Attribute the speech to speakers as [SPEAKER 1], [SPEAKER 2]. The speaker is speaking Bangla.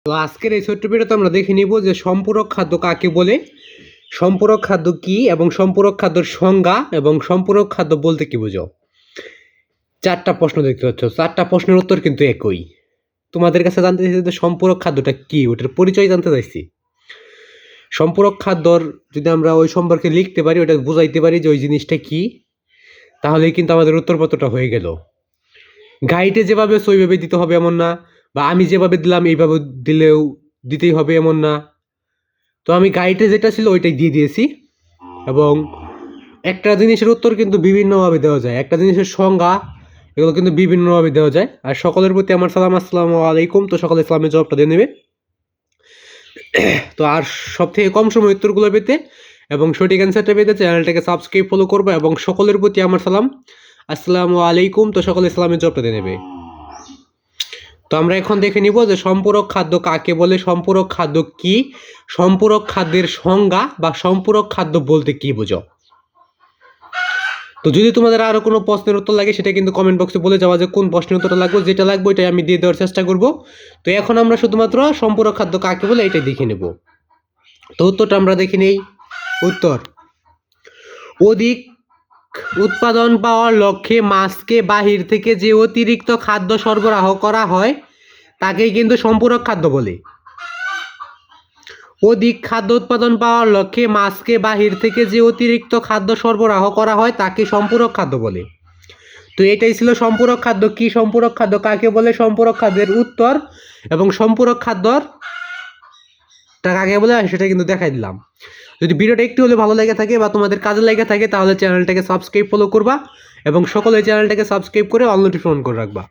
[SPEAKER 1] তো আজকের এই ছোট্ট ভিডিওতে আমরা দেখে নিব যে সম্পূরক খাদ্য কাকে বলে, সম্পূরক খাদ্য কি এবং সম্পূরক খাদ্যের সংজ্ঞা এবং সম্পূরক খাদ্য বলতে কি বোঝো। 4টা প্রশ্ন দেখতে পাচ্ছ, 4টা প্রশ্নের উত্তর কিন্তু একই। তোমাদের কাছে জানতে চাইছি যে সম্পূরক খাদ্যটা কি, ওটার পরিচয় জানতে চাইছি। সম্পূরক খাদ্যর যদি আমরা ওই সম্পর্কে লিখতে পারি, ওটা বুঝাইতে পারি যে ওই জিনিসটা কি, তাহলেই কিন্তু আমাদের উত্তরপত্রটা হয়ে গেল। গাইডে যেভাবে ওইভাবে দিতে হবে এমন না, বা আমি যেভাবে দিলাম এইভাবে দিলেও দিতেই হবে এমন না। তো আমি গাইডে যেটা ছিল ওইটাই দিয়ে দিয়েছি। এবং একটা জিনিসের উত্তর কিন্তু বিভিন্নভাবে দেওয়া যায়, একটা জিনিসের সংজ্ঞা এগুলো কিন্তু বিভিন্নভাবে দেওয়া যায়। আর সকলের প্রতি আমার সালাম, আসসালামু আলাইকুম। তো সকলে ইসলামের জবাবটা দিয়ে নেবে। তো আর সব থেকে কম সময় উত্তরগুলো পেতে এবং সঠিক অ্যান্সারটা পেতে চ্যানেলটাকে সাবস্ক্রাইব ফলো করবে। এবং সকলের প্রতি আমার সালাম, আসসালামু আলাইকুম। তো সকলে ইসলামের জবাবটা দিয়ে নেবে। তো আমরা এখন দেখে নিব যে সম্পূরক খাদ্য কাকে বলে, সম্পূরক খাদ্য কি, সম্পূরক খাদ্যের সংজ্ঞা বা সম্পূরক খাদ্য বলতে কি বোঝো। তো যদি তোমাদের আরও কোনো প্রশ্নের উত্তর লাগে সেটা কিন্তু কমেন্ট বক্সে বলে যাওয়া যে কোন প্রশ্নের উত্তরটা লাগবে, যেটা লাগবে ওইটাই আমি দিয়ে দেওয়ার চেষ্টা করব। তো এখন আমরা শুধুমাত্র সম্পূরক খাদ্য কাকে বলে এটাই দেখে নেব। তো উত্তরটা আমরা দেখে নেই। উত্তর: অধিক উৎপাদন পাওয়ার লক্ষ্যে মাছকে বাহির থেকে যে অতিরিক্ত খাদ্য সরবরাহ করা হয় তাকেই কিন্তু সম্পূরক খাদ্য বলে। অধিক খাদ্য উৎপাদন পাওয়ার লক্ষ্যে মাছকে বাহির থেকে যে অতিরিক্ত খাদ্য সরবরাহ করা হয় তাকে সম্পূরক খাদ্য বলে। তো এটাই ছিল সম্পূরক খাদ্য কি, সম্পূরক খাদ্য কাকে বলে, সম্পূরক খাদ্যের উত্তর এবং সম্পূরক খাদ্যর কাকে বলে সেটা কিন্তু দেখাই দিলাম। যদি ভিডিওটা একটু হলে ভালো লেগে থাকে বা তোমাদের কাজে লেগে থাকে তাহলে চ্যানেলটাকে সাবস্ক্রাইব ফলো করবা এবং সকলে চ্যানেলটাকে সাবস্ক্রাইব করে অল নোটিফিকেশন করে রাখবা।